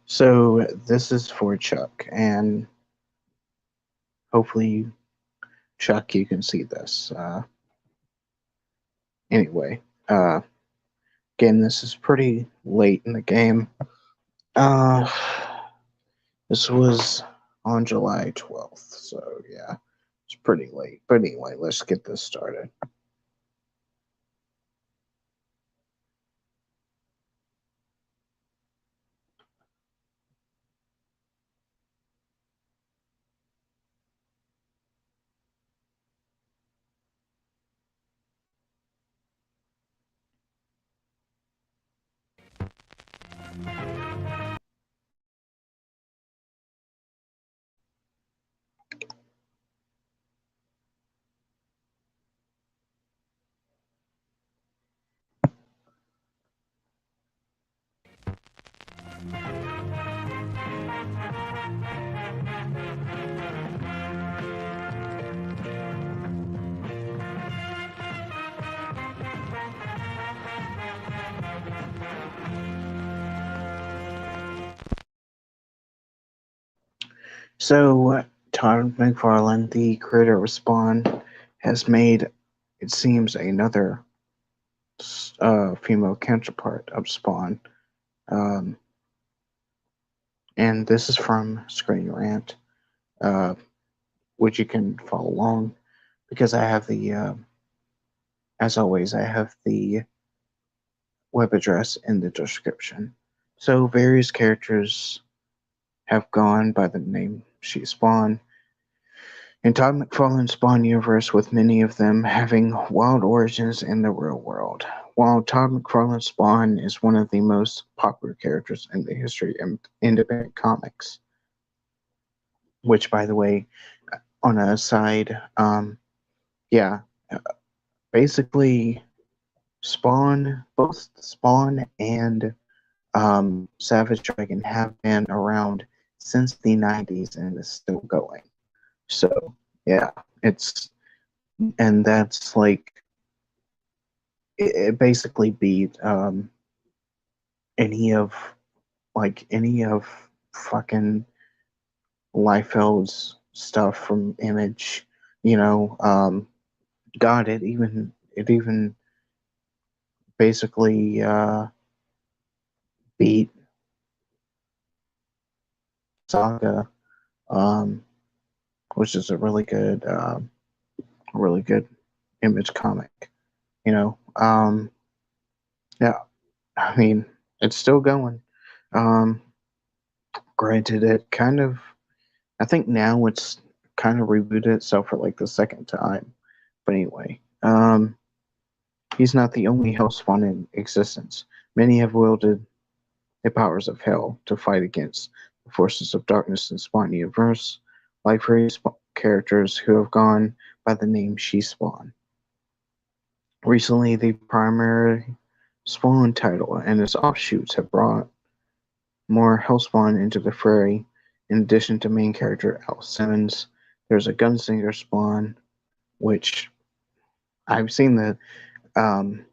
So this is for Chuck, and hopefully, Chuck, you can see this. Anyway, uh, again, this is pretty late in the game. Uh, this was on July 12th, so yeah, it's pretty late. But anyway, let's get this started. So, Todd McFarlane, the creator of Spawn, has made, it seems, another female counterpart of Spawn. Um, and this is from Screen Rant, uh, which you can follow along because I have as always, I have the web address in the description. So, various characters have gone by the name She Spawn in Todd McFarlane's Spawn universe, with many of them having wild origins in the real world. While Todd McFarlane's Spawn is one of the most popular characters in the history of independent comics, which, by the way, on a side, yeah, basically, both Spawn and Savage Dragon have been around since the 90s and is still going. So, yeah, it's, and that's like, it basically beat any of any of fucking Liefeld's stuff from Image. You know, God, it even basically beat Saga, um, which is a really good Image comic. You know, yeah, I mean, it's still going. Um, Granted, it kind of, I think now it's kind of rebooted itself for like the second time. But anyway, he's not the only Hellspawn in existence. Many have wielded the powers of Hell to fight against the forces of darkness in Spawn universe, like various characters who have gone by the name She Spawn. Recently, the primary Spawn title and its offshoots have brought more Hellspawn into the fray. In addition to main character Al Simmons, there's a Gunslinger Spawn, which I've seen the um,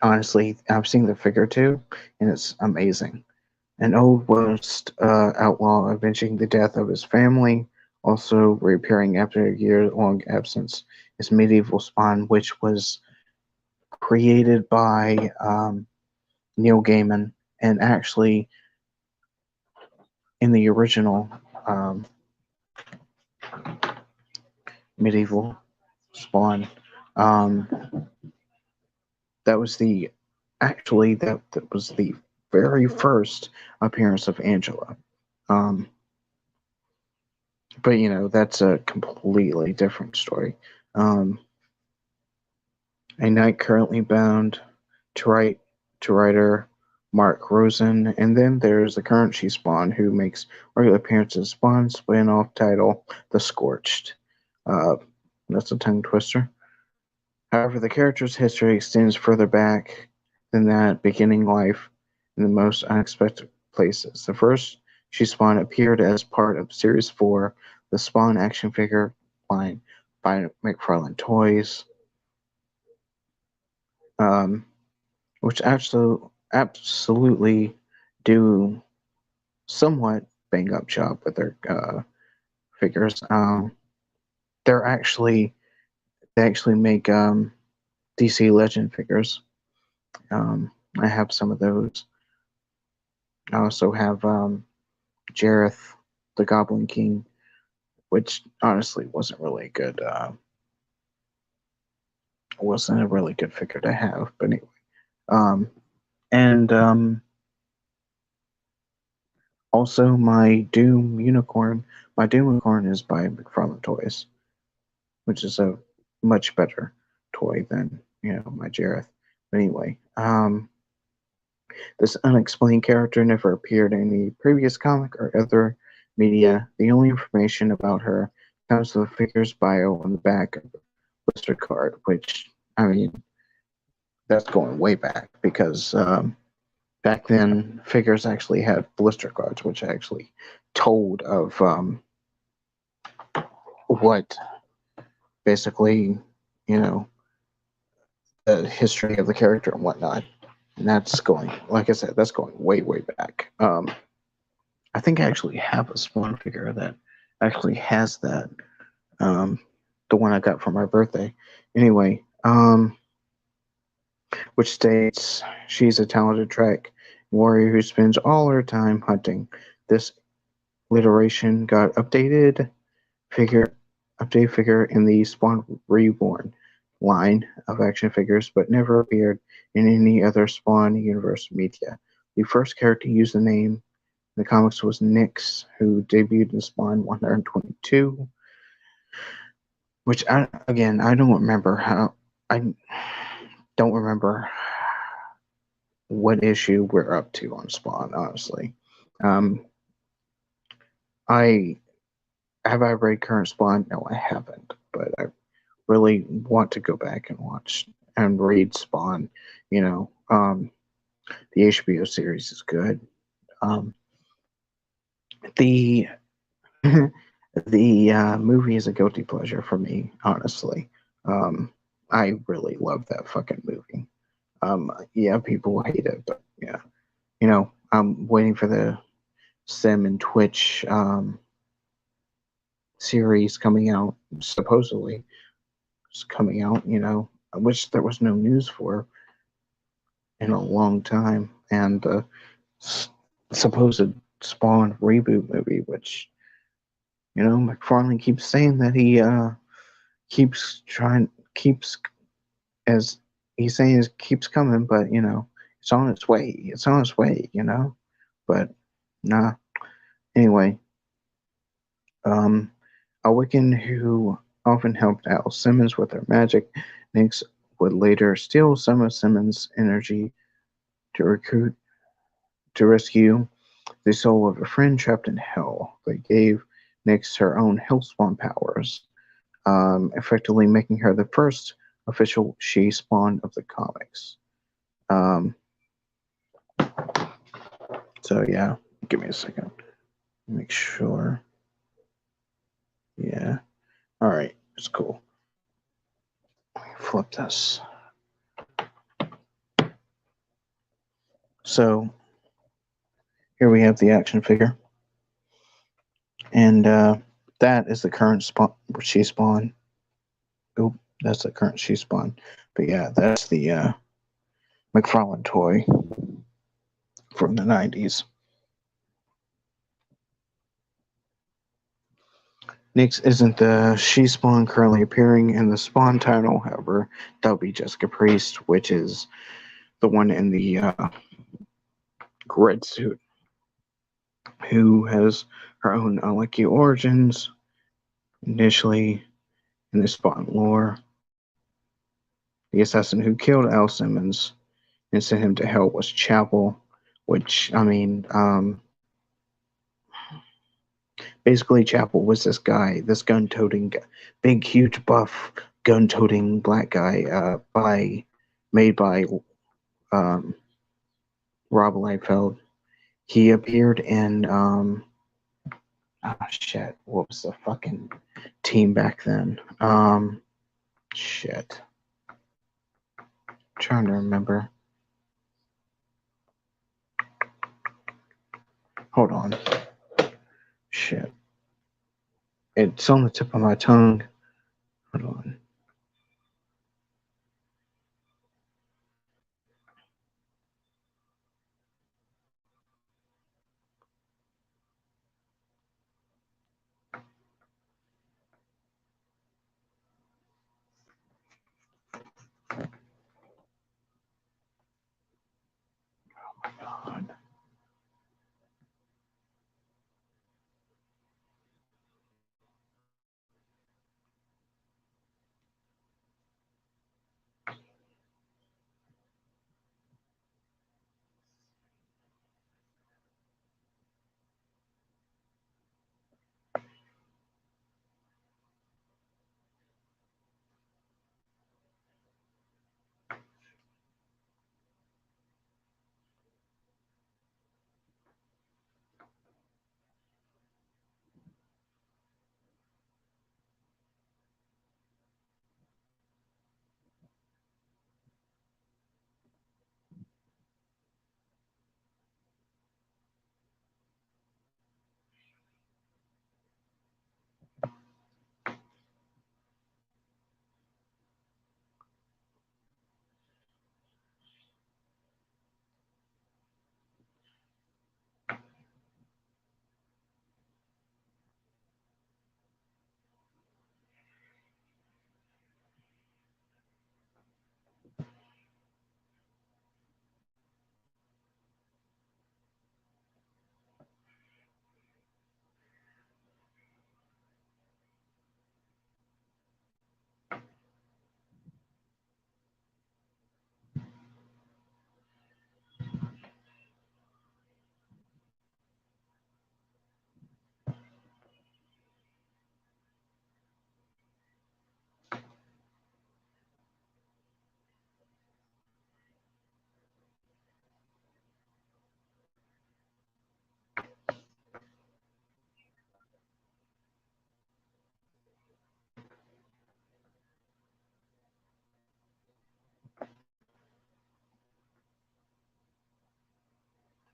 honestly, I've seen the figure too, and it's amazing. An old West outlaw avenging the death of his family, also reappearing after a year-long absence, is Medieval Spawn, which was created by Neil Gaiman, and actually in the original um, Medieval Spawn, um, that was the actually that was the very first appearance of Angela. Um, but that's a completely different story. Um, a knight currently bound to write to writer Mark Rosen, and then there's the current She Spawn who makes regular appearances. Spawn spin-off title The Scorched. Uh, that's a tongue twister. However, the character's history extends further back than that, beginning life in the most unexpected places. The first She Spawn appeared as part of Series 4, the Spawn action figure line by McFarlane Toys, um, which absolutely do somewhat bang up job with their figures. They're actually they actually make DC Legend figures. I have some of those. I also have Jareth, the Goblin King, which honestly wasn't a really good figure to have. But anyway, um, and also my Doom Unicorn. My Doom Unicorn is by McFarlane Toys, which is a much better toy than my Jareth. But anyway, this unexplained character never appeared in any previous comic or other media. The only information about her comes to the figure's bio on the back of the blister card, which, I mean, that's going way back because back then figures actually had blister cards, which actually told of what basically, you know, the history of the character and whatnot. And that's going, like I said, that's going way, way back. I think I actually have a Spawn figure that actually has that. Um, the one I got for my birthday. Anyway, which states she's a talented track warrior who spends all her time hunting. This alliteration got figure updated figure in the Spawn Reborn line of action figures, but never appeared in any other Spawn universe media. The first character to use the name in the comics was Nyx, who debuted in Spawn 122, which I don't remember I don't remember what issue we're up to on Spawn, honestly. Um, I have I read current Spawn? No, I haven't, but I really want to go back and watch and read Spawn. The HBO series is good. Um, the the movie is a guilty pleasure for me, honestly. Um, I really love that fucking movie. Yeah, people hate it, but yeah, I'm waiting for the Sim and Twitch series coming out. Supposedly, it's coming out. Which there was no news for in a long time, and supposed Spawn reboot movie, which McFarlane keeps saying that he keeps as he's saying it keeps coming, but it's on its way. It's on its way, but nah. Anyway, um, a Wiccan who often helped Al Simmons with her magic, Nyx would later steal some of Simmons' energy to recruit to rescue the soul of a friend trapped in hell. They gave Nyx her own Hellspawn powers, effectively making her the first official she-spawn of the comics. Um, so yeah, give me a second. Make sure. Yeah. All right. It's cool. Flip this. So here we have the action figure, and that is the current she spawn. Oop, that's the current she spawn. But yeah, that's the McFarlane toy from the 90s. Nyx isn't the she spawn currently appearing in the spawn title, however, that'll be Jessica Priest, which is the one in the red suit, who has her own unlucky origins. Initially, in the Spawn lore, the assassin who killed Al Simmons and sent him to hell was Chapel, which, I mean, basically Chapel was this guy, this gun-toting, big, huge, buff, gun-toting black guy, made by um, Rob Liefeld. He appeared in, shit, what was the fucking team back then? Shit. Trying to remember. Hold on. Shit. It's on the tip of my tongue. Hold on. God.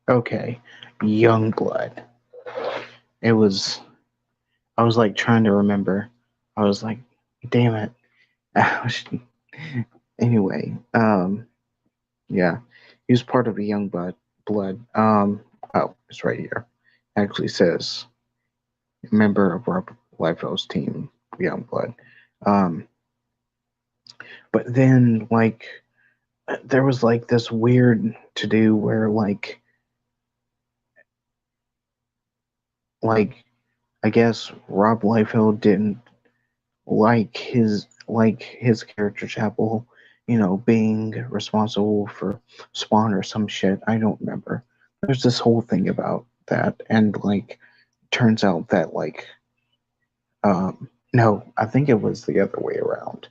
Okay. Youngblood. It was. I was like trying to remember. I was like, damn it. Anyway, yeah, he was part of a young blood. Oh, it's right here. Actually says member of Rob Liefeld's team, young blood. Um, but then there was like this weird to do where like I guess Rob Liefeld didn't like his character Chapel, being responsible for Spawn or some shit. I don't remember. There's this whole thing about that, and turns out that no, I think it was the other way around.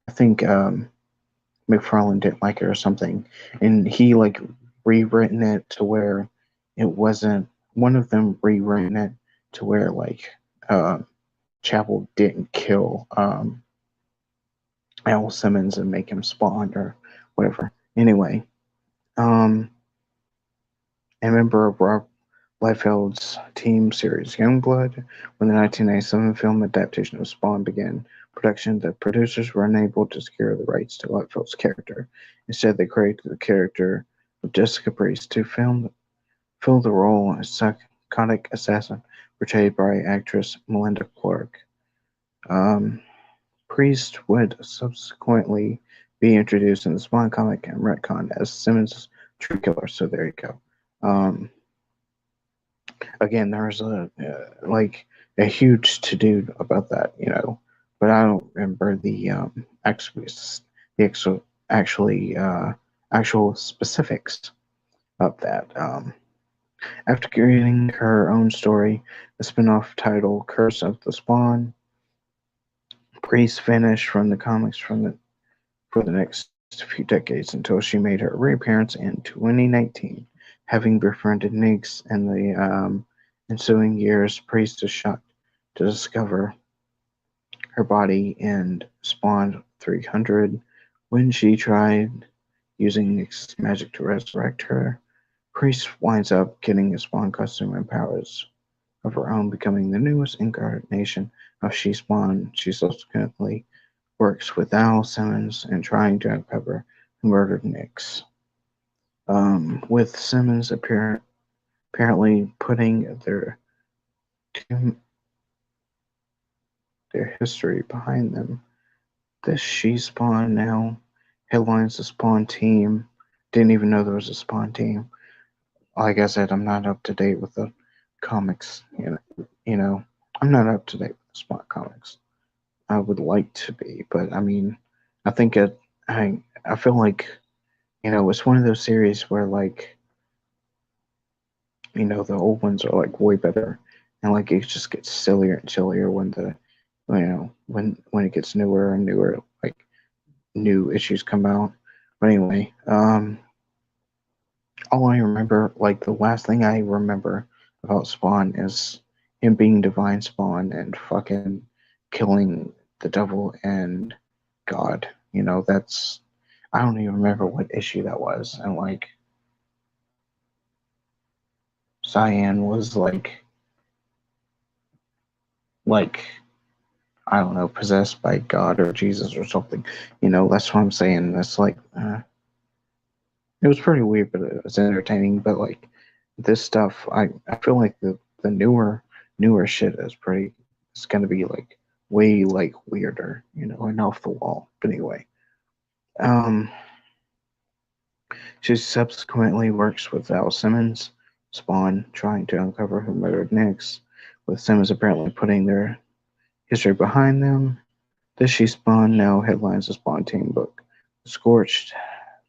I think McFarlane didn't like it or something, and he rewritten it to where it wasn't one of them rewritten it to where uh, Chapel didn't kill Al Simmons and make him Spawn or whatever. Anyway, um, a member of Rob Liefeld's team series Youngblood, when the 1997 film adaptation of Spawn began production, the producers were unable to secure the rights to Liefeld's character. Instead, they created the character of Jessica Priest to fill the role as psychotic assassin portrayed by actress Melinda Clarke. Um, Priest would subsequently be introduced in the Spawn comic and retcon as Simmons' true killer. So there you go. Um, Again, there's a huge to do about that, but I don't remember actually actual specifics of that. After creating her own story, the spin-off title "Curse of the Spawn," Priest vanished from the comics for the next few decades until she made her reappearance in 2019. Having befriended Nix in the ensuing years, Priest is shocked to discover her body in Spawn 300. When she tried using Nix's magic to resurrect her, Priest winds up getting a Spawn costume and powers of her own, becoming the newest incarnation of She-Spawn. She subsequently works with Al Simmons in trying to uncover who murdered Nix. With Simmons apparently putting their history behind them, this She-Spawn now headlines the Spawn team. Didn't even know there was a Spawn team. Like I said, I'm not up to date with the comics. I'm not up to date with the Spawn comics. I would like to be, but I mean, I think I feel like it's one of those series where like the old ones are like way better, and like it just gets sillier and sillier when when it gets newer and newer, like new issues come out. But anyway, all I remember, like the last thing I remember about Spawn is him being Divine Spawn and fucking killing the devil and God. That's I don't even remember what issue that was, and like Cyan was like I don't know, possessed by God or Jesus or something. That's what I'm saying. That's like it was pretty weird, but it was entertaining. But like this stuff, I feel like the newer shit is pretty. It's gonna be like way like weirder, and off the wall. But anyway, um, she subsequently works with Al Simmons, Spawn, trying to uncover who murdered Nix, with Simmons apparently putting their history behind them. This She Spawn now headlines the Spawn team book. Scorched,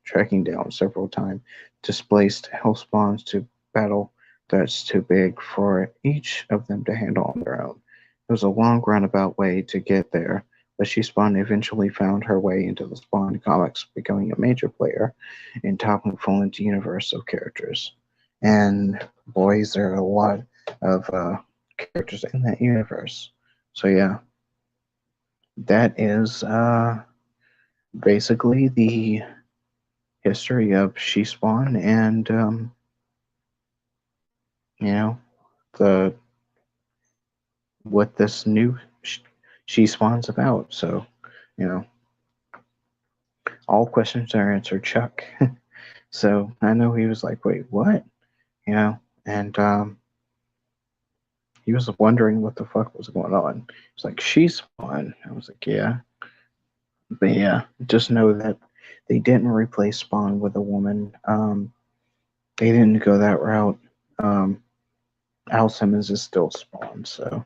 tracking down several time displaced hell spawns to battle threats too big for each of them to handle on their own. It was a long roundabout way to get there, but She Spawn eventually found her way into the Spawn comics, becoming a major player in Top McFarlane's universe of characters. And boys, there are a lot of characters in that universe. So yeah, that is basically the history of She Spawn and you know the what this new She Spawn's about. So you know all questions are answered, Chuck. So I know he was like, wait, what? And he was wondering what the fuck was going on. It's like She Spawn. I was like, yeah, but yeah, just know that they didn't replace Spawn with a woman. They didn't go that route. Um, Al Simmons is still Spawn, so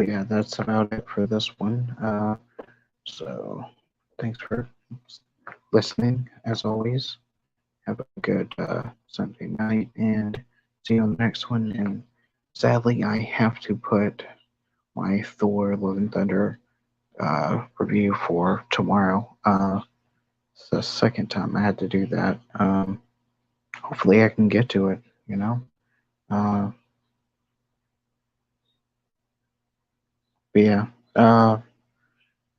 yeah, that's about it for this one. So thanks for listening. As always, have a good Sunday night, and see you on the next one. And sadly, I have to put my Thor: Love and Thunder review for tomorrow. It's the second time I had to do that. hopefully I can get to it, you know. Uh, but yeah,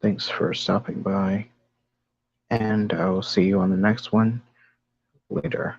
thanks for stopping by, and I will see you on the next one later.